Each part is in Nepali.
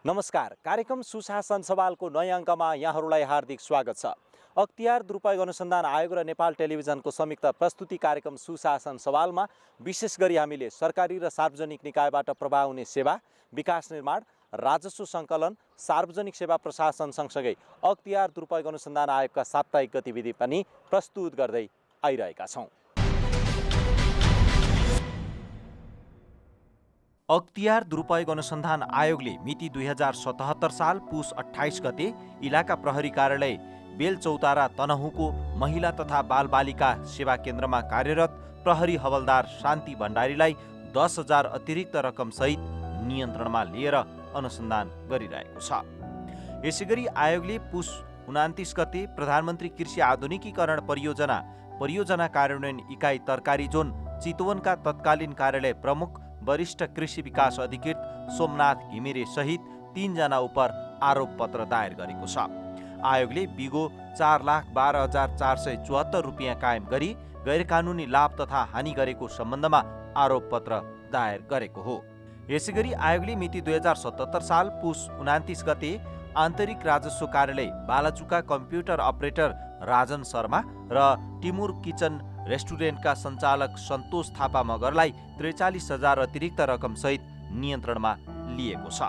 नमस्कार। कार्यक्रम सुशासन सवालको नयाँ अङ्कमा यहाँहरूलाई हार्दिक स्वागत छ। अख्तियार दुरुपयोग अनुसन्धान आयोग र नेपाल टेलिभिजनको संयुक्त प्रस्तुति कार्यक्रम सुशासन सवालमा विशेष गरी हामीले सरकारी र सार्वजनिक निकायबाट प्रवाह हुने सेवा, विकास निर्माण, राजस्व सङ्कलन, सार्वजनिक सेवा प्रशासन सँगसँगै अख्तियार दुरुपयोग अनुसन्धान आयोगका साप्ताहिक गतिविधि पनि प्रस्तुत गर्दै आइरहेका छौँ। अख्तियार दुरुपयोग अनुसन्धान आयोगले मिति 2077 साल पुस 28 गते इलाका प्रहरी कार्यालय बेलचौतारा तनहुँको महिला तथा बालबालिका सेवा केन्द्रमा कार्यरत प्रहरी हवलदार शान्ति भण्डारीलाई 10,000 अतिरिक्त रकमसहित नियन्त्रणमा लिएर अनुसन्धान गरिरहेको छ। यसैगरी आयोगले पुस 29 गते प्रधानमन्त्री कृषि आधुनिकीकरण परियोजना कार्यान्वयन इकाइ तरकारी जोन चितवनका तत्कालीन कार्यालय प्रमुख वरिष्ठ कृषि विकास अधिकृत सोमनाथ घिमिरे सहित 3 जना उप आरोप पत्र दायर गरेको छ। आयोगले बिगो 4,12,474 रुपियाँ कायम गरी गैरकानुनी लाभ तथा हानि गरेको सम्बन्धमा आरोप पत्र दायर गरेको हो। यसैगरी आयोगले मिति 2077 साल पुस 29 गते आन्तरिक राजस्व कार्यालय बालाचुका कम्प्युटर अपरेटर राजन शर्मा र टिमुर किचन रेस्टुरेन्टका सञ्चालक सन्तोष थापा मगरलाई 43,000 अतिरिक्त रकमसहित नियन्त्रणमा लिएको छ।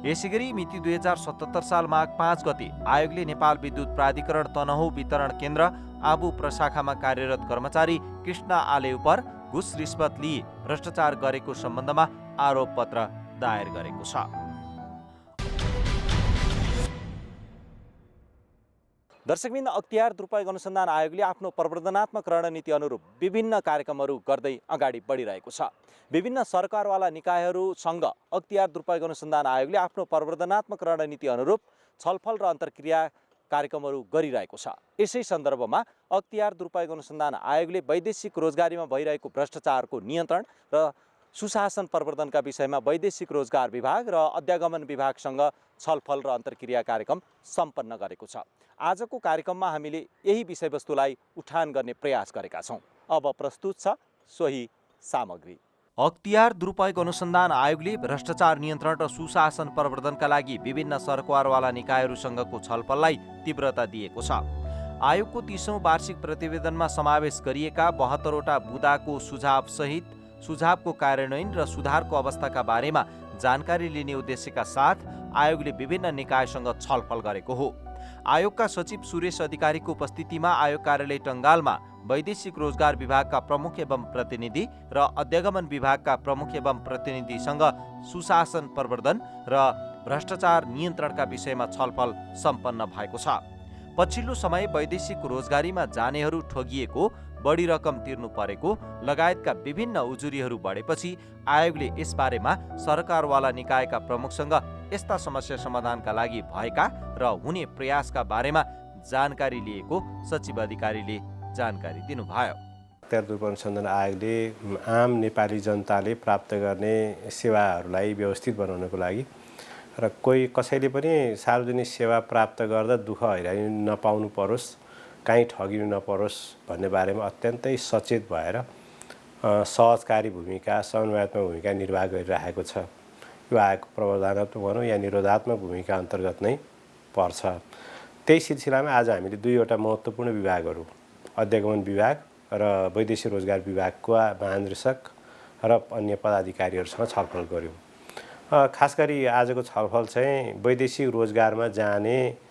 यसैगरी मिति 2077 साल माघ 5 गते आयोगले नेपाल विद्युत प्राधिकरण तनहुँ वितरण केन्द्र आबु प्रशाखामा कार्यरत कर्मचारी कृष्ण आले उप घुस रिश्वत लिई भ्रष्टाचार गरेको सम्बन्धमा आरोप पत्र दायर गरेको छ। दर्शकबिन, अख्तियार दुरुपयोग अनुसन्धान आयोगले आफ्नो प्रवर्धनात्मक रणनीति अनुरूप विभिन्न कार्यक्रमहरू गर्दै अगाडि बढिरहेको छ। विभिन्न सरकारवाला निकायहरूसँग अख्तियार दुरुपयोग अनुसन्धान आयोगले आफ्नो प्रवर्धनात्मक रणनीति अनुरूप छलफल र अन्तर्क्रिया कार्यक्रमहरू गरिरहेको छ। यसै सन्दर्भमा अख्तियार दुरुपयोग अनुसन्धान आयोगले वैदेशिक रोजगारीमा भइरहेको भ्रष्टाचारको नियन्त्रण र सुशासन प्रवर्धनका विषयमा वैदेशिक रोजगार विभाग र अध्यागमन विभागसँग छलफल र अन्तर्क्रिया कार्यक्रम सम्पन्न गरेको छ। आजको कार्यक्रममा हामीले यही विषयवस्तुलाई उठान गर्ने प्रयास गरेका छौँ। अब प्रस्तुत छ सोही सामग्री। अख्तियार दुरुपयोग अनुसन्धान आयोगले भ्रष्टाचार नियन्त्रण र सुशासन प्रवर्धनका लागि विभिन्न सरकारवाला निकायहरूसँगको छलफललाई तीव्रता दिएको छ। आयोगको 30औं वार्षिक प्रतिवेदनमा समावेश गरिएका 72वटा बुदाको सुझावको कार्यान्वयन र सुधारको अवस्थाका बारेमा जानकारी लिने उद्देश्यका साथ आयोगले विभिन्न निकायसँग छलफल गरेको हो। आयोगका सचिव सुरेश अधिकारीको उपस्थितिमा आयोग कार्यालय टङ्गालमा वैदेशिक रोजगार विभागका प्रमुख एवं प्रतिनिधि र अध्यागमन विभागका प्रमुख एवं प्रतिनिधिसँग सुशासन प्रवर्धन र भ्रष्टाचार नियन्त्रणका विषयमा छलफल सम्पन्न भएको छ। पछिल्लो समय वैदेशिक रोजगारीमा जानेहरू ठगिएको, बढी रकम तिर्नु परेको लगायतका विभिन्न उजुरीहरू बढेपछि आयोगले यसबारेमा सरकारवाला निकायका प्रमुखसँग यस्ता समस्या समाधानका लागि भएका र हुने प्रयासका बारेमा जानकारी लिएको सचिव अधिकारीले जानकारी दिनुभयो। अख्तियार दुरुपयोग अनुसन्धान आयोगले आम नेपाली जनताले प्राप्त गर्ने सेवाहरूलाई व्यवस्थित बनाउनको लागि र कसैले पनि सार्वजनिक सेवा प्राप्त गर्दा दुःख हैरानी नपाउनु परोस्, काहीँ ठगिनु नपरोस् भन्ने बारेमा अत्यन्तै सचेत भएर सहजकारी भूमिका, समन्वयात्मक भूमिका निर्वाह गरिरहेको छ। यो आयोगको प्रवर्धनात्मक भनौँ या निरोधात्मक भूमिका अन्तर्गत नै पर्छ। त्यही सिलसिलामा आज हामीले 2वटा महत्त्वपूर्ण विभागहरू, अध्यागमन विभाग र वैदेशिक रोजगार विभागका महानिर्देशक र अन्य पदाधिकारीहरूसँग छलफल गऱ्यौँ। खास गरी आजको छलफल चाहिँ वैदेशिक रोजगारमा जाने,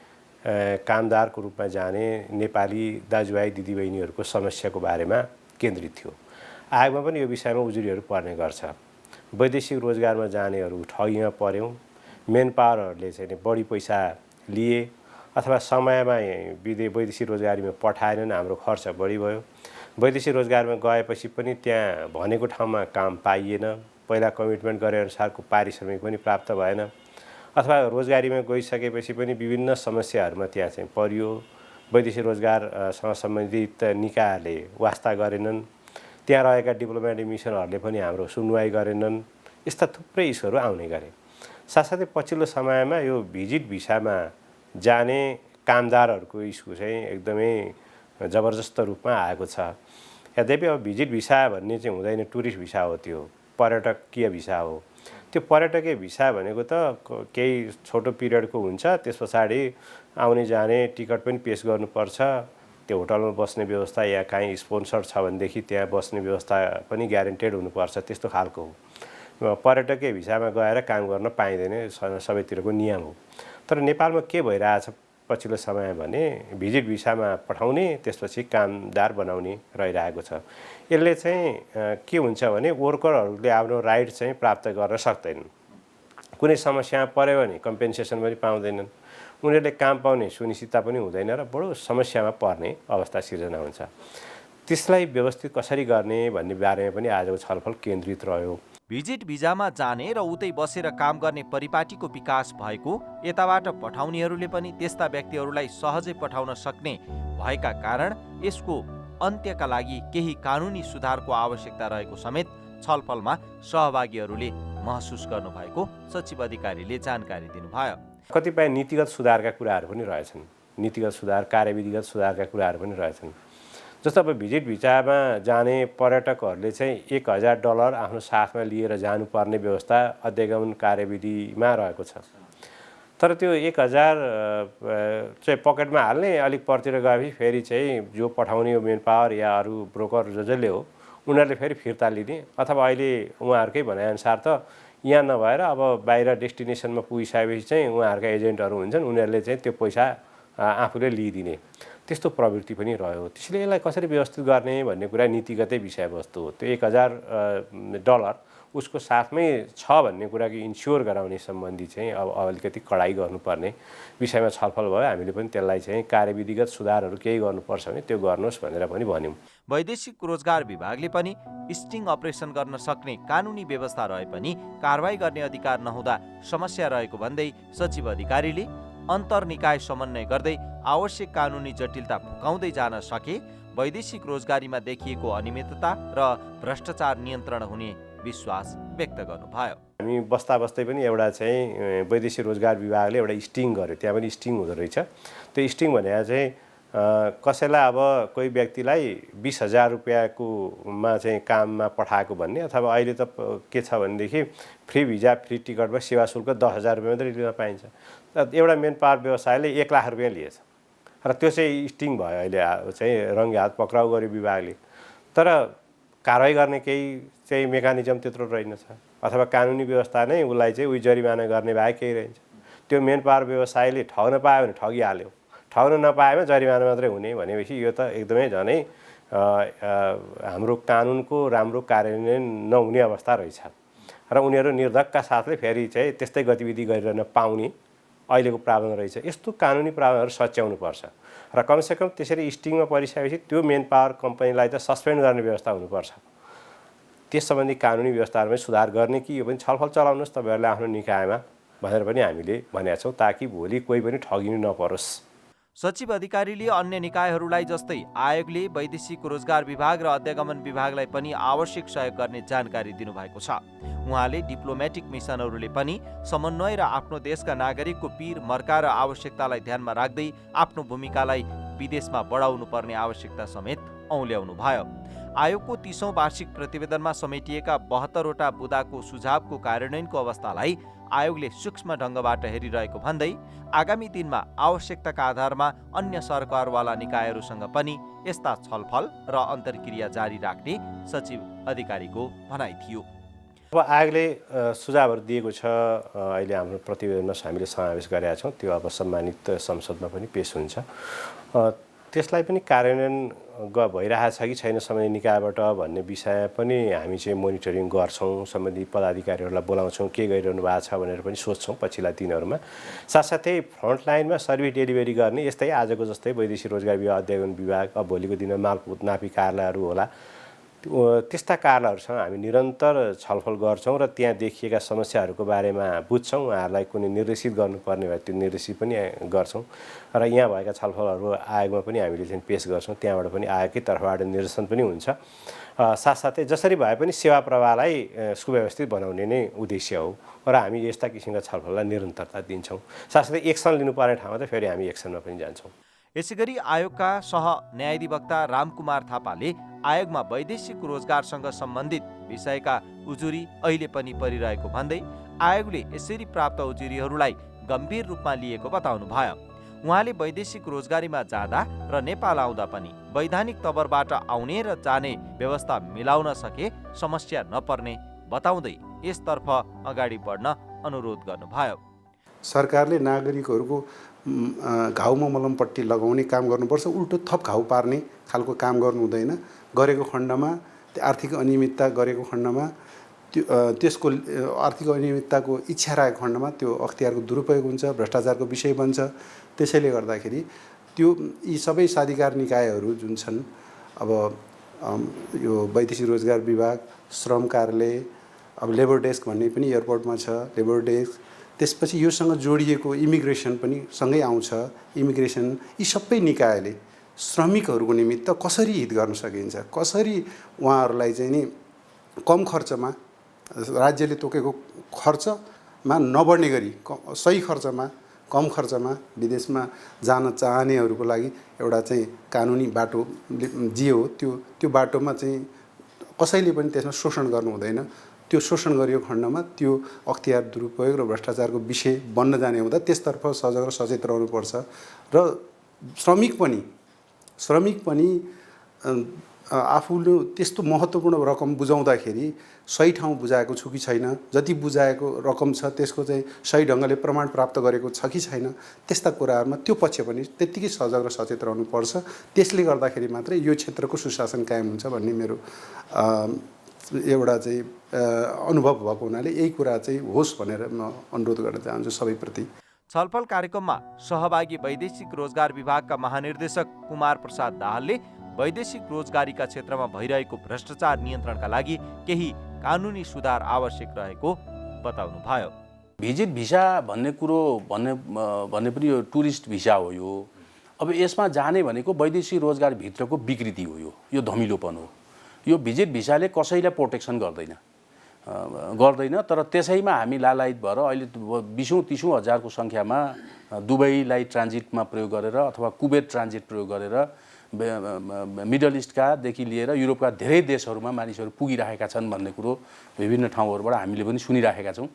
कामदारको रूपमा जाने नेपाली दाजुभाइ दिदीबहिनीहरूको समस्याको बारेमा केन्द्रित थियो। आयोगमा पनि यो विषयमा उजुरीहरू पर्ने गर्छ। वैदेशिक रोजगारमा जानेहरू ठगीमा पर्यौँ, मेन पावरहरूले चाहिँ बढी पैसा लिए अथवा समयमा वैदेशिक रोजगारीमा पठाएनन्, हाम्रो खर्च बढी भयो। वैदेशिक रोजगारमा गएपछि पनि त्यहाँ भनेको ठाउँमा काम पाइएन, पहिला कमिटमेन्ट गरे अनुसारको पारिश्रमिक पनि प्राप्त भएन, अथवा रोजगारीमा गइसकेपछि पनि विभिन्न समस्याहरूमा त्यहाँ चाहिँ परियो, वैदेशिक रोजगारसँग सम्बन्धित निकायहरूले वास्ता गरेनन्, त्यहाँ रहेका डिप्लोमेटिक मिसनहरूले पनि हाम्रो सुनवाई गरेनन्। यस्ता थुप्रै इस्युहरू आउने गरे। साथसाथै पछिल्लो समयमा यो भिजिट भिसामा जाने कामदारहरूको इस्यु चाहिँ एकदमै जबरजस्त रूपमा आएको छ। यद्यपि अब भिजिट भिसा भन्ने चाहिँ हुँदैन, टुरिस्ट भिसा हो, त्यो पर्यटकीय भिसा हो। त्यो पर्यटकीय भिसा भनेको त केही छोटो पिरियडको हुन्छ, त्यस पछाडि आउने जाने टिकट पनि पेस गर्नुपर्छ, त्यो होटलमा बस्ने व्यवस्था या काहीँ स्पोन्सर छ भनेदेखि त्यहाँ बस्ने व्यवस्था पनि ग्यारेन्टेड हुनुपर्छ, त्यस्तो खालको हो। पर्यटकीय भिसामा गएर काम गर्न पाइँदैन, सबैतिरको नियम हो। तर नेपालमा के भइरहेछ पछिल्लो समय भने भिजिट भिसामा पठाउने, त्यसपछि कामदार बनाउने रहिरहेको छ। यसले चाहिँ के हुन्छ भने वर्करहरूले आफ्नो राइट चाहिँ प्राप्त गर्न सक्दैनन्, कुनै समस्या पऱ्यो भने कम्पेन्सेसन पनि पाउँदैनन्, उनीहरूले काम पाउने सुनिश्चितता पनि हुँदैन र बडो समस्यामा पर्ने अवस्था सिर्जना हुन्छ। त्यसलाई व्यवस्थित कसरी गर्ने भन्ने बारेमा पनि आजको छलफल केन्द्रित रह्यो। भिजिट भिजामा जाने र उतै बसेर काम गर्ने परिपाटीको विकास भएको, यताबाट पठाउनेहरूले पनि त्यस्ता व्यक्तिहरूलाई सहजै पठाउन सक्ने भएका कारण यसको अन्त्यका लागि केही कानुनी सुधारको आवश्यकता रहेको समेत छलफलमा सहभागीहरूले महसुस गर्नुभएको सचिव अधिकारीले जानकारी दिनुभयो। कतिपय नीतिगत सुधारका कुराहरू पनि रहेछन्, नीतिगत सुधार, कार्यविधिगत सुधारका कुराहरू पनि रहेछन्। जस्तो अब भिजिट भिसामा जाने पर्यटकहरूले चाहिँ $1000 आफ्नो साथमा लिएर जानुपर्ने व्यवस्था अध्यागमन कार्यविधिमा रहेको छ। तर त्यो 1000 चाहिँ पकेटमा हाल्ने, अलिक परतिर गएपछि फेरि चाहिँ जो पठाउने हो मेन पावर या अरू ब्रोकर जसले हो उनीहरूले फेरि फिर्ता लिने, अथवा अहिले उहाँहरूकै भनाइअनुसार त यहाँ नभएर अब बाहिर डेस्टिनेसनमा पुगिसकेपछि चाहिँ उहाँहरूका एजेन्टहरू हुन्छन्, उनीहरूले चाहिँ त्यो पैसा आफूले लिइदिने, त्यस्तो प्रवृत्ति पनि रह्यो। त्यसले यसलाई कसरी व्यवस्थित गर्ने भन्ने कुरा नीतिगतै विषयवस्तु हो। त्यो $1000 उसको साथमै छ भन्ने कुराको इन्स्योर गराउने सम्बन्धी चाहिँ अब अलिकति कडाइ गर्नुपर्ने विषयमा छलफल भयो। हामीले पनि त्यसलाई चाहिँ कार्यविधिगत सुधारहरू केही गर्नुपर्छ भने त्यो गर्नुहोस् भनेर पनि भन्यौँ। वैदेशिक रोजगार विभागले पनि स्टिङ अपरेसन गर्न सक्ने कानुनी व्यवस्था रहे पनि कारबाही गर्ने अधिकार नहुँदा समस्या रहेको भन्दै सचिव अधिकारीले अन्तर्निकाय समन्वय गर्दै आवश्यक कानुनी जटिलता फुकाउँदै जान सके वैदेशिक रोजगारीमा देखिएको अनियमितता र भ्रष्टाचार नियन्त्रण हुने विश्वास व्यक्त गर्नुभयो। हामी बस्दा बस्दै पनि एउटा चाहिँ वैदेशिक रोजगार विभागले एउटा स्टिङ गर्यो, त्यहाँ पनि स्टिङ हुँदो रहेछ। त्यो स्टिङ भनेको चाहिँ कसैलाई अब कोही व्यक्तिलाई 20,000 रुपियाँकोमा चाहिँ काममा पठाएको भन्ने, अथवा अहिले त के छ भनेदेखि फ्री भिजा फ्री टिकटमा सेवा शुल्क 10,000 रुपियाँ मात्रै लिन पाइन्छ। एउटा मेन पावर व्यवसायले 1 लाख रुपियाँ लिएछ र त्यो चाहिँ स्टिङ भयो। अहिले चाहिँ रङ्गे हात पक्राउ गर्यो विभागले, तर कारवाही गर्ने केही चाहिँ मेकानिजम त्यत्रो रहेनछ, अथवा कानुनी व्यवस्था नै उसलाई चाहिँ उही जरिमाना गर्ने भए केही रहन्छ। त्यो मेन पावर व्यवसायले ठग्न पायो भने ठगिहाल्यो, ठग्न नपाएमा जरिमाना मात्रै हुने भनेपछि यो त एकदमै झनै हाम्रो कानुनको राम्रो कार्यान्वयन नहुने अवस्था रहेछ र उनीहरू निर्धक्कका साथले फेरि चाहिँ त्यस्तै गतिविधि गरिरहन पाउने अहिलेको प्रावधान रहेछ। यस्तो कानुनी प्रावधानहरू सच्याउनुपर्छ र कमसेकम त्यसरी स्टिङमा परिसकेपछि त्यो मेन पावर कम्पनीलाई त सस्पेन्ड गर्ने व्यवस्था हुनुपर्छ। त्यस सम्बन्धी कानुनी व्यवस्थाहरूमा सुधार गर्ने कि यो पनि छलफल चलाउनुहोस् तपाईँहरूले आफ्नो निकायमा भनेर पनि हामीले भनेका छौँ, ताकि भोलि कोही पनि ठगिनु नपरोस्। सचिव अधिकारीले अन्य निकायहरूलाई जस्तै आयोगले वैदेशिक रोजगार विभाग र अध्यागमन विभागलाई पनि आवश्यक सहयोग गर्ने जानकारी दिनुभएको छ। उहाँले डिप्लोमेटिक मिसनहरूले पनि समन्वय र आफ्नो देशका नागरिकको पीर मर्का र आवश्यकतालाई ध्यानमा राख्दै आफ्नो भूमिकालाई विदेशमा बढाउनु पर्ने आवश्यकता समेत औल्याउनु भयो। आयोगको 30औं वार्षिक प्रतिवेदनमा समेटिएका 72वटा बुदाको सुझावको कार्यान्वयनको अवस्थालाई आयोगले सूक्ष्म ढङ्गबाट हेरिरहेको भन्दै आगामी दिनमा आवश्यकताका आधारमा अन्य सरकारवाला निकायहरूसँग पनि यस्ता छलफल र अन्तर्क्रिया जारी राख्ने सचिव अधिकारीको भनाइ थियो। अब आयोगले सुझावहरू दिएको छ, अहिले हाम्रो प्रतिवेदनमा हामीले समावेश गरेका छौँ, त्यो अब सम्मानित संसदमा पनि पेश हुन्छ। त्यसलाई पनि कार्यान्वयन भइरहेछ कि छैन सम्बन्धित निकायबाट भन्ने विषय पनि हामी चाहिँ मोनिटरिङ गर्छौँ, सम्बन्धित पदाधिकारीहरूलाई बोलाउँछौँ, के गरिरहनु भएको छ भनेर पनि सोध्छौँ पछिल्ला दिनहरूमा। साथसाथै फ्रन्टलाइनमा सर्भिस डेलिभरी गर्ने यस्तै आजको जस्तै वैदेशिक रोजगार विभाग, अध्यागमन विभाग, अब भोलिको दिनमा मालपोत नापी कार्यालयहरू होला, त्यस्ता कार्यालयहरूसँग हामी निरन्तर छलफल गर्छौँ र त्यहाँ देखिएका समस्याहरूको बारेमा बुझ्छौँ, उहाँहरूलाई कुनै निर्देशित गर्नुपर्ने भए त्यो निर्देशित पनि गर्छौँ र यहाँ भएका छलफलहरू आयोगमा पनि हामीले चाहिँ पेश गर्छौँ, त्यहाँबाट पनि आयोगकै तर्फबाट निर्देशन पनि हुन्छ। साथसाथै जसरी भए पनि सेवा प्रवाहलाई सुव्यवस्थित बनाउने नै उद्देश्य हो र हामी यस्ता किसिमका छलफललाई निरन्तरता दिन्छौँ। साथसाथै एक्सन लिनुपर्ने ठाउँमा त फेरि हामी एक्सनमा पनि जान्छौँ। यसैगरी आयोगका सह न्यायाधिवक्ता रामकुमार थापाले आयोगमा वैदेशिक रोजगारसँग सम्बन्धित विषयका उजुरी अहिले पनि परिरहेको भन्दै आयोगले यसरी प्राप्त उजुरीहरूलाई गम्भीर रूपमा लिएको बताउनु भयो। उहाँले वैदेशिक रोजगारीमा जाँदा र नेपाल आउँदा पनि वैधानिक तवरबाट आउने र जाने व्यवस्था मिलाउन सके समस्या नपर्ने बताउँदै यसतर्फ अगाडि बढ्न अनुरोध गर्नुभयो। सरकारले नागरिकहरूको घाउमा मलमपट्टि लगाउने काम गर्नुपर्छ, उल्टो थप घाउ पार्ने खालको काम गर्नु हुँदैन। गरेको खण्डमा आर्थिक अनियमितता गरेको खण्डमा त्यसको आर्थिक अनियमितताको इच्छा राखेको खण्डमा त्यो अख्तियारको दुरुपयोग हुन्छ, भ्रष्टाचारको विषय बन्छ। त्यसैले गर्दाखेरि त्यो यी सबै साधिकार निकायहरू जुन छन्, अब यो वैदेशिक रोजगार विभाग, श्रम कार्यालय, अब लेबर डेस्क भन्ने पनि एयरपोर्टमा छ, लेबर डेस्क, त्यसपछि योसँग जोडिएको इमिग्रेसन पनि सँगै आउँछ। इमिग्रेसन यी सबै निकायले श्रमिकहरूको निमित्त कसरी हित गर्न सकिन्छ, कसरी उहाँहरूलाई चाहिँ नि कम खर्चमा, राज्यले तोकेको खर्चमा नबढ्ने गरी सही खर्चमा, कम खर्चमा विदेशमा जान चाहनेहरूको लागि एउटा चाहिँ कानुनी बाटो जे हो त्यो बाटोमा चाहिँ कसैले पनि त्यसमा शोषण गर्नु हुँदैन। त्यो शोषण गरिएको खण्डमा त्यो अख्तियार दुरुपयोग र भ्रष्टाचारको विषय बन्न जाने हुँदा त्यसतर्फ सजग र सचेत रहनुपर्छ। र श्रमिक पनि आफूले त्यस्तो महत्त्वपूर्ण रकम बुझाउँदाखेरि सही ठाउँ बुझाएको छु कि छैन, जति बुझाएको रकम छ त्यसको चाहिँ सही ढङ्गले प्रमाण प्राप्त गरेको छ कि छैन, त्यस्ता कुराहरूमा त्यो पक्ष पनि त्यत्तिकै सजग र सचेत रहनुपर्छ। त्यसले गर्दाखेरि मात्रै यो क्षेत्रको सुशासन कायम हुन्छ भन्ने मेरो एउटा चाहिँ अनुभव भएको हुनाले यही कुरा चाहिँ होस् भनेर म अनुरोध गर्न चाहन्छु सबैप्रति। छलफल कार्यक्रममा सहभागी वैदेशिक रोजगार विभागका महानिर्देशक कुमार प्रसाद दाहालले वैदेशिक रोजगारीका क्षेत्रमा भइरहेको भ्रष्टाचार नियन्त्रणका लागि केही कानुनी सुधार आवश्यक रहेको बताउनुभयो। भिजिट भिसा भन्ने कुरो भन्ने पनि यो टुरिस्ट भिसा हो। यो अब यसमा जाने भनेको वैदेशिक रोजगारभित्रको विकृति हो, यो धमिलोपन हो। यो भिजिट भिसाले कसैलाई प्रोटेक्सन गर्दैन। तर त्यसैमा हामी लालायत भएर अहिले 20-30 हजारको सङ्ख्यामा दुबईलाई ट्रान्जिटमा प्रयोग गरेर अथवा कुवेत ट्रान्जिट प्रयोग गरेर मिडल इस्टकादेखि लिएर युरोपका धेरै देशहरूमा मानिसहरू पुगिरहेका छन् भन्ने कुरो विभिन्न ठाउँहरूबाट हामीले पनि सुनिरहेका छौँ।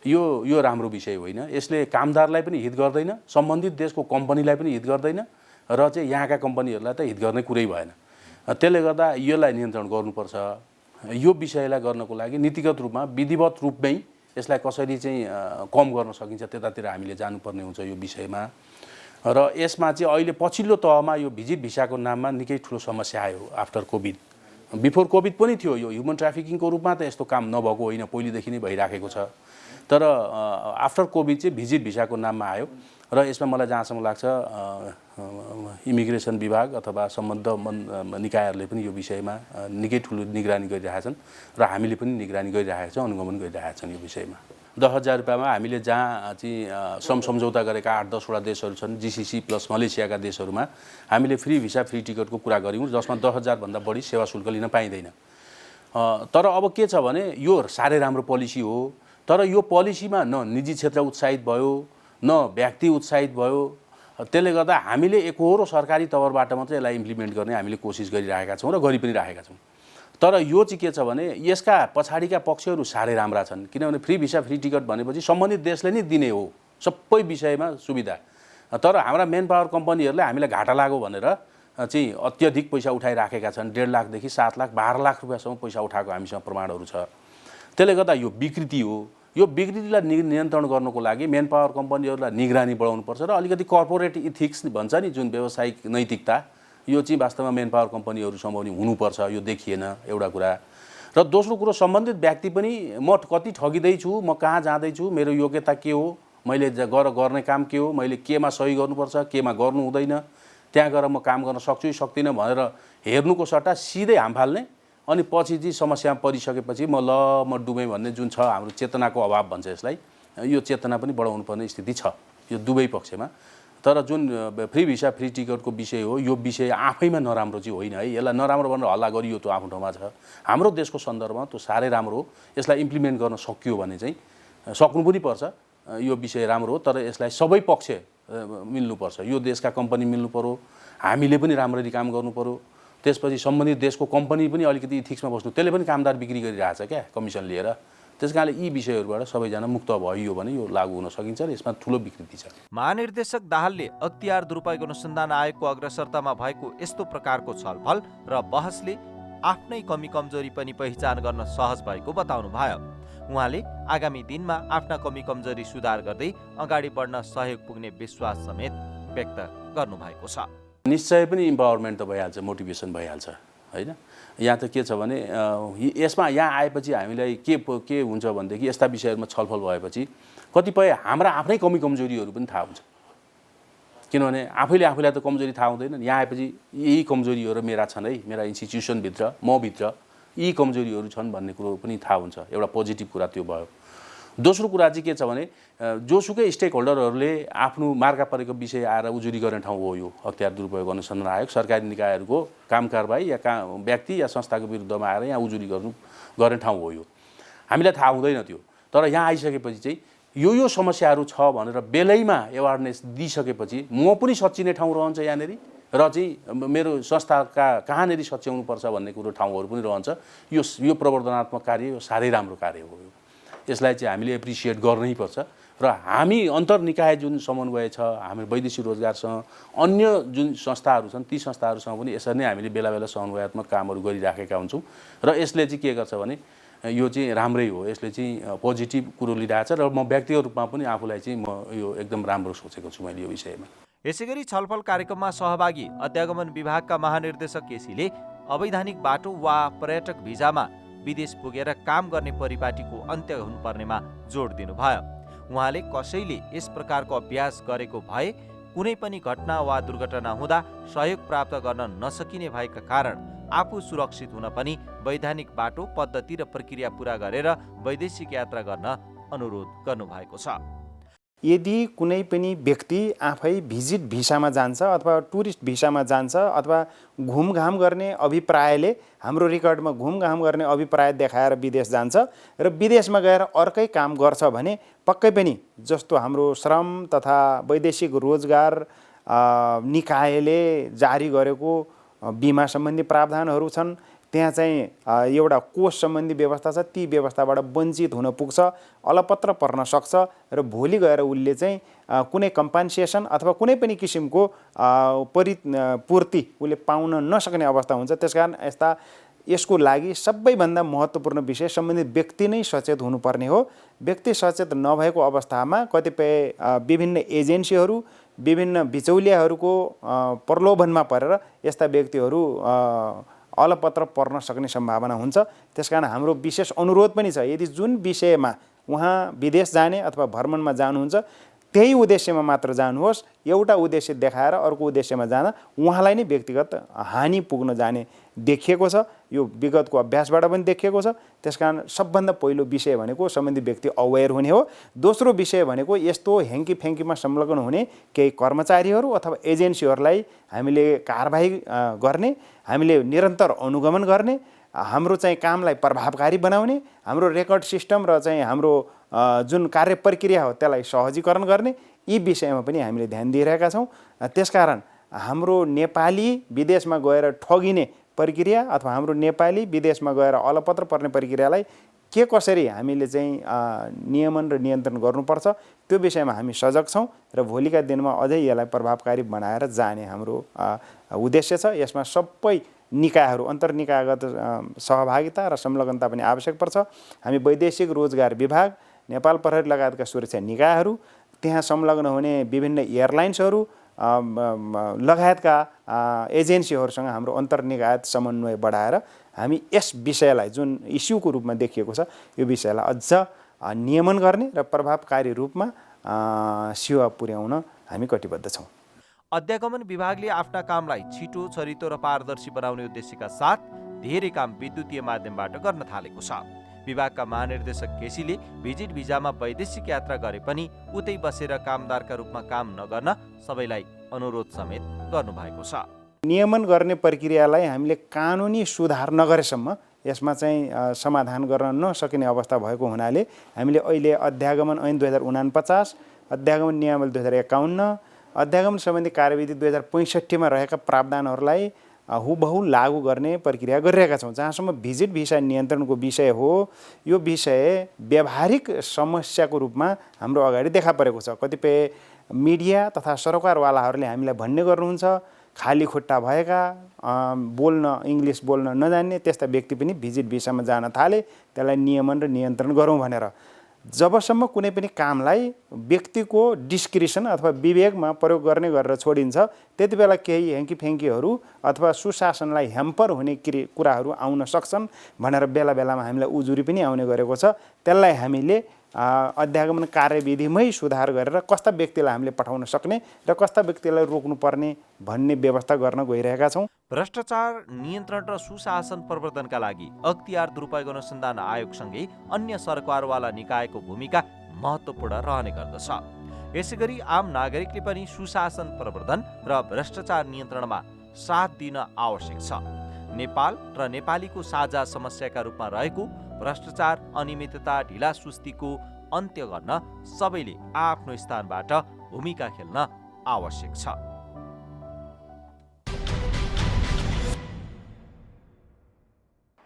यो राम्रो विषय होइन। यसले कामदारलाई पनि हित गर्दैन, सम्बन्धित देशको कम्पनीलाई पनि हित गर्दैन र चाहिँ यहाँका कम्पनीहरूलाई त हित गर्ने कुरै भएन। त्यसले गर्दा यसलाई नियन्त्रण गर्नुपर्छ। यो विषयलाई गर्नको लागि नीतिगत रूपमा विधिवत रूपमै यसलाई कसरी चाहिँ कम गर्न सकिन्छ त्यतातिर हामीले जानुपर्ने हुन्छ यो विषयमा। र यसमा चाहिँ अहिले पछिल्लो तहमा यो भिजिट भिसाको नाममा निकै ठुलो समस्या आयो आफ्टर कोभिड। बिफोर कोभिड पनि थियो। यो ह्युमन ट्राफिकिङको रूपमा त यस्तो काम नभएको होइन, पहिलेदेखि नै भइराखेको छ। तर आफ्टर कोभिड चाहिँ भिजिट भिसाको नाममा आयो र यसमा मलाई जहाँसम्म लाग्छ इमिग्रेसन विभाग अथवा सम्बद्ध निकायहरूले पनि यो विषयमा निकै ठुलो निगरानी गरिरहेछन् र हामीले पनि निगरानी गरिरहेका छौँ, अनुगमन गरिरहेका छौँ यो विषयमा। 10,000 रुपियाँमा हामीले जहाँ चाहिँ श्रम सम्झौता गरेका 8-10वटा देशहरू छन्, जिसिसी प्लस मलेसियाका देशहरूमा हामीले फ्री भिसा फ्री टिकटको कुरा गऱ्यौँ, जसमा 10,000 भन्दा बढी सेवा शुल्क लिन पाइँदैन। तर अब के छ भने यो साह्रै राम्रो पोलिसी हो, तर यो पोलिसीमा न निजी क्षेत्र उत्साहित भयो न व्यक्ति उत्साहित भयो। त्यसले गर्दा हामीले एकहोरो सरकारी तवरबाट मात्रै यसलाई इम्प्लिमेन्ट गर्ने हामीले कोसिस गरिरहेका छौँ र गरि पनि रहेका छौँ। तर यो चाहिँ के छ भने यसका पछाडिका पक्षहरू साह्रै राम्रा छन्, किनभने फ्री भिसा फ्री टिकट भनेपछि सम्बन्धित देशले नै दिने हो सबै विषयमा सुविधा। तर हाम्रा मेन पावर कम्पनीहरूले हामीलाई घाटा लाग्यो भनेर चाहिँ अत्यधिक पैसा उठाइराखेका छन्। 1.5 लाखदेखि 7 लाख 12 लाख रुपियाँसम्म पैसा उठाएको हामीसँग प्रमाणहरू छ। त्यसले गर्दा यो विकृति हो। यो विकृतिलाई नियन्त्रण गर्नको लागि मेन पावर कम्पनीहरूलाई निगरानी बढाउनुपर्छ र अलिकति कर्पोरेट इथिक्स भन्छ नि जुन व्यावसायिक नैतिकता, यो चाहिँ वास्तवमा मेन पावर कम्पनीहरूसम्म पनि हुनुपर्छ। यो देखिएन एउटा कुरा। र दोस्रो कुरो सम्बन्धित व्यक्ति पनि म कति ठगिँदैछु, म कहाँ जाँदैछु, मेरो योग्यता के हो, मैले गर्ने काम के हो, मैले केमा सही गर्नुपर्छ, केमा गर्नु हुँदैन, त्यहाँ गएर म काम गर्न सक्छु कि सक्दिनँ भनेर हेर्नुको सट्टा सिधै हाम फाल्ने अनि पछि चाहिँ समस्यामा परिसकेपछि म डुबेँ भन्ने जुन छ हाम्रो चेतनाको अभाव भन्छ यसलाई, यो चेतना पनि बढाउनु पर्ने स्थिति छ यो दुवै पक्षमा। तर जुन फ्री भिसा फ्री टिकटको विषय हो यो विषय आफैमा नराम्रो चाहिँ होइन है। यसलाई नराम्रो भनेर हल्ला गरियो त्यो आफ्नो ठाउँमा छ। हाम्रो देशको सन्दर्भमा त्यो साह्रै राम्रो हो। यसलाई इम्प्लिमेन्ट गर्न सकियो भने चाहिँ सक्नु पनि पर्छ। यो विषय राम्रो हो, तर यसलाई सबै पक्ष मिल्नुपर्छ, यो देशका कम्पनी मिल्नु पर्यो, हामीले पनि राम्ररी काम गर्नु पर्यो, त्यसपछि सम्बन्धित देशको कम्पनी पनि अलिकति इथिक्समा बस्नु, त्यसले पनि कामदार बिक्री गरिरहेछ क्या कमिसन लिएर। त्यस कारणले यी विषयहरूबाट सबैजना मुक्त भयो भने यो लागू हुन सकिन्छ र यसमा ठुलो विकृति छ। महानिर्देशक दाहालले अख्तियार दुरुपयोग अनुसन्धान आयोगको अग्रसरतामा भएको यस्तो प्रकारको छलफल र बहसले आफ्नै कमी कमजोरी पनि पहिचान गर्न सहज भएको बताउनु भयो। उहाँले आगामी दिनमा आफ्ना कमी कमजोरी सुधार गर्दै अगाडि बढ्न सहयोग पुग्ने विश्वास समेत व्यक्त गर्नुभएको छ। निश्चय पनि इम्पावरमेन्ट त भइहाल्छ, मोटिभेसन भइहाल्छ होइन। यहाँ त के छ भने यसमा यहाँ आएपछि हामीलाई के हुन्छ भनेदेखि यस्ता विषयहरूमा छलफल भएपछि कतिपय हाम्रा आफ्नै कमी कमजोरीहरू पनि थाहा हुन्छ, किनभने आफैलाई त कमजोरी थाहा हुँदैन। यहाँ आएपछि यही कमजोरीहरू मेरा छन् है, मेरा इन्स्टिट्युसनभित्र मभित्र यी कमजोरीहरू छन् भन्ने कुरो पनि थाहा हुन्छ। एउटा पोजिटिभ कुरा त्यो भयो। दोस्रो कुरा चाहिँ के छ भने जोसुकै स्टेक होल्डरहरूले आफ्नो मार्का परेको विषय आएर उजुरी गर्ने ठाउँ हो यो अख्तियार दुरुपयोग अनुसन्धान आयोग। सरकारी निकायहरूको काम कारबाही या व्यक्ति या संस्थाको विरुद्धमा आएर यहाँ उजुरी गर्ने ठाउँ हो यो। हामीलाई थाहा हुँदैन त्यो, तर यहाँ आइसकेपछि चाहिँ यो समस्याहरू छ भनेर बेलैमा एवारनेस दिइसकेपछि म पनि सच्चिने ठाउँ रहन्छ यहाँनिर र चाहिँ मेरो संस्थाका कहाँनिर सच्याउनुपर्छ भन्ने कुरो ठाउँहरू पनि रहन्छ। यो प्रवर्धनात्मक कार्य यो साह्रै राम्रो कार्य हो। यसलाई चाहिँ हामीले एप्रिसिएट गर्नै पर्छ र हामी अन्तर्निकाय जुन समन्वय छ हामी वैदेशिक रोजगारसँग अन्य जुन संस्थाहरू छन् ती संस्थाहरूसँग पनि यसरी नै हामीले बेला बेला समन्वयात्मक कामहरू गरिराखेका हुन्छौँ र यसले चाहिँ के गर्छ भने यो चाहिँ राम्रै हो। यसले चाहिँ पोजिटिभ कुरो लिइरहेछ र म व्यक्तिगत रूपमा पनि आफूलाई चाहिँ म यो एकदम राम्रो सोचेको छु मैले यो विषयमा। यसैगरी छलफल कार्यक्रममा सहभागी अध्यागमन विभागका महानिर्देशक केसीले अवैधानिक बाटो वा पर्यटक भिजामा विदेश पुगेर काम गर्ने परिपाटीको अन्त्य हुनुपर्नेमा जोड दिनुभयो। उहाँले कसैले यस प्रकारको अभ्यास गरेको भए कुनै पनि घटना वा दुर्घटना हुँदा सहयोग प्राप्त गर्न नसकिने भएका कारण आफू सुरक्षित हुन पनि वैधानिक बाटो पद्धति र प्रक्रिया पूरा गरेर वैदेशिक यात्रा गर्न अनुरोध गर्नुभएको छ। यदि कुनै पनि व्यक्ति आफै भिजिट भिसामा जान्छ अथवा टुरिस्ट भिसामा जान्छ अथवा घुमघाम गर्ने अभिप्रायले हाम्रो रेकर्डमा घुमघाम गर्ने अभिप्राय देखाएर विदेश जान्छ र विदेशमा गएर अर्कै काम गर्छ भने पक्कै पनि जस्तो हाम्रो श्रम तथा वैदेशिक रोजगार निकायले जारी गरेको बिमा सम्बन्धी प्रावधानहरू छन्, त्यहाँ चाहिँ एउटा कोष सम्बन्धी व्यवस्था छ, ती व्यवस्थाबाट वञ्चित हुन पुग्छ, अलपत्र पर्न सक्छ र भोलि गएर उसले चाहिँ कुनै कम्पन्सेसन अथवा कुनै पनि किसिमको परिपूर्ति उसले पाउन नसक्ने अवस्था हुन्छ। त्यसकारण यसको लागि सबैभन्दा महत्त्वपूर्ण विषय सम्बन्धित व्यक्ति नै सचेत हुनुपर्ने हो। व्यक्ति सचेत नभएको अवस्थामा कतिपय विभिन्न एजेन्सीहरू विभिन्न बिचौलियाहरूको प्रलोभनमा परेर यस्ता व्यक्तिहरू अलपत्र पर्न सक्ने सम्भावना हुन्छ। त्यसकारण हाम्रो विशेष अनुरोध पनि छ, यदि जुन विषयमा उहाँ विदेश जाने अथवा भ्रमणमा जानुहुन्छ त्यही उद्देश्यमा मात्र जानुहोस्। एउटा उद्देश्य देखाएर अर्को उद्देश्यमा जाँदा उहाँलाई नै व्यक्तिगत हानि पुग्न जाने देखिएको छ। यो विगतको अभ्यासबाट पनि देखिएको छ। त्यसकारण सबभन्दा पहिलो विषय भनेको सम्बन्धित व्यक्ति अवेर हुने हो। दोस्रो विषय भनेको यस्तो हेङ्की फ्याङ्कीमा संलग्न हुने केही कर्मचारीहरू अथवा एजेन्सीहरूलाई हामीले कारबाही गर्ने, हामीले निरन्तर अनुगमन गर्ने, हाम्रो चाहिँ कामलाई प्रभावकारी बनाउने, हाम्रो रेकर्ड सिस्टम र चाहिँ हाम्रो जुन कार्य प्रक्रिया हो त्यसलाई सहजीकरण गर्ने, यी विषयमा पनि हामीले ध्यान दिइरहेका छौँ। त्यसकारण हाम्रो नेपाली विदेशमा गएर ठगिने प्रक्रिया अथवा हाम्रो नेपाली विदेशमा गएर अलपत्र पर्ने प्रक्रियालाई के कसरी हामीले चाहिँ नियमन र नियन्त्रण गर्नुपर्छ त्यो विषयमा हामी सजग छौँ र भोलिका दिनमा अझै यसलाई प्रभावकारी बनाएर जाने हाम्रो उद्देश्य छ। यसमा सबै निकायहरू अन्तर्निकायगत सहभागिता र संलग्नता पनि आवश्यक पर्छ। हामी वैदेशिक रोजगार विभाग, नेपाल प्रहरी लगायतका सुरक्षा निकायहरू, त्यहाँ संलग्न हुने विभिन्न एयरलाइन्सहरू लगायतका एजेन्सीहरूसँग हाम्रो अन्तर्निकायत समन्वय बढाएर हामी यस विषयलाई जुन इस्युको रूपमा देखिएको छ यो विषयलाई अझ नियमन गर्ने र प्रभावकारी रूपमा सेवा पुर्याउन हामी कटिबद्ध छौँ। अध्यागमन विभागले आफ्ना कामलाई छिटो, छरितो र पारदर्शी बनाउने उद्देश्यका साथ धेरै काम विद्युतीय माध्यमबाट गर्न थालेको छ। विभागका महानिर्देशक केसीले भिजिट भिजामा वैदेशिक यात्रा गरे पनि उतै बसेर कामदारका रूपमा काम नगर्न सबैलाई अनुरोध समेत गर्नुभएको छ। नियमन गर्ने प्रक्रियालाई हामीले कानुनी सुधार नगरेसम्म यसमा चाहिँ समाधान गर्न नसकिने अवस्था भएको हुनाले हामीले अहिले अध्यागमन ऐन 2049, अध्यागमन नियमावली 2051, अध्यागमन सम्बन्धी कार्यविधि 2065 मा रहेका प्रावधानहरूलाई हुबहु लागू गर्ने प्रक्रिया गरिरहेका छौँ। जहाँसम्म भिजिट भिसा नियन्त्रणको विषय हो, यो विषय व्यावहारिक समस्याको रूपमा हाम्रो अगाडि देखा परेको छ। कतिपय मिडिया तथा सरकारवालाहरूले हामीलाई भन्ने गर्नुहुन्छ, खाली खुट्टा भएका, इङ्ग्लिस बोल्न नजान्ने त्यस्ता व्यक्ति पनि भिजिट भिसामा जान थाले, त्यसलाई नियमन र नियन्त्रण गरौँ भनेर। जबसम्म कुनै पनि कामलाई व्यक्तिको डिस्क्रिसन अथवा विवेकमा प्रयोग गर्ने गरेर छोडिन्छ, त्यति बेला केही हेङ्कीफ्याङ्कीहरू अथवा सुशासनलाई ह्याम्पर हुने कुराहरू आउन सक्छन् भनेर बेला बेलामा हामीलाई उजुरी पनि आउने गरेको छ। त्यसलाई हामीले अध्यागमन कार्यविधिमै सुधार गरेर कस्ता व्यक्तिलाई हामीले पठाउन सक्ने र कस्ता व्यक्तिलाई रोक्नुपर्ने भन्ने व्यवस्था गर्न गइरहेका छौँ। भ्रष्टाचार नियन्त्रण र सुशासन प्रवर्धनका लागि अख्तियार दुरुपयोग अनुसन्धान आयोगसँगै अन्य सरकारवाला निकायको भूमिका महत्त्वपूर्ण रहने गर्दछ। यसैगरी आम नागरिकले पनि सुशासन प्रवर्धन र भ्रष्टाचार नियन्त्रणमा साथ दिन आवश्यक छ। नेपाल र नेपालीको साझा समस्याका रूपमा रहेको भ्रष्टाचार, अनियमितता, ढिला सुस्तीको अन्त्य गर्न सबैले आफ्नो स्थानबाट भूमिका खेल्न आवश्यक छ।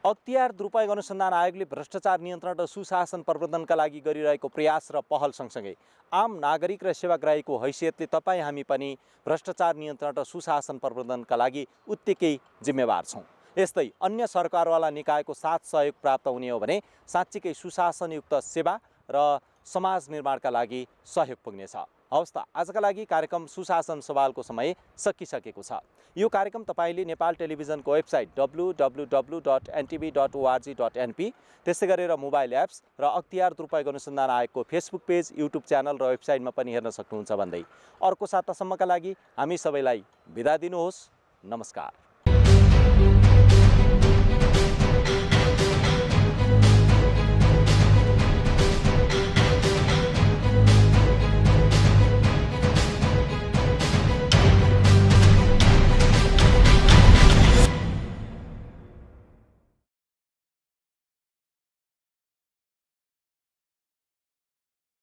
अख्तियार दुरुपयोग अनुसन्धान आयोगले भ्रष्टाचार नियन्त्रण र सुशासन प्रवर्धनका लागि गरिरहेको प्रयास र पहल सँगसँगै आम नागरिक र सेवाग्राहीको हैसियतले तपाईँ हामी पनि भ्रष्टाचार नियन्त्रण र सुशासन प्रवर्धनका लागि उत्तिकै जिम्मेवार छौँ। यस्तै अन्य सरकारवाला निकायको साथ सहयोग प्राप्त हुने हो भने साँच्चीकै सुशासनयुक्त सेवा र समाज निर्माणका लागि सहयोग पुग्नेछ। हवस् त, आजका लागि कार्यक्रम सुशासन सवालको समय सकिसकेको छ। यो कार्यक्रम तपाईँले नेपाल टेलिभिजनको वेबसाइट www.ntv.org.np, त्यसै गरेर मोबाइल एप्स र अख्तियार दुरुपयोग अनुसन्धान आयोगको फेसबुक पेज, युट्युब च्यानल र वेबसाइटमा पनि हेर्न सक्नुहुन्छ भन्दै अर्को सातासम्मका लागि हामी सबैलाई बिदा दिनुहोस्। नमस्कार।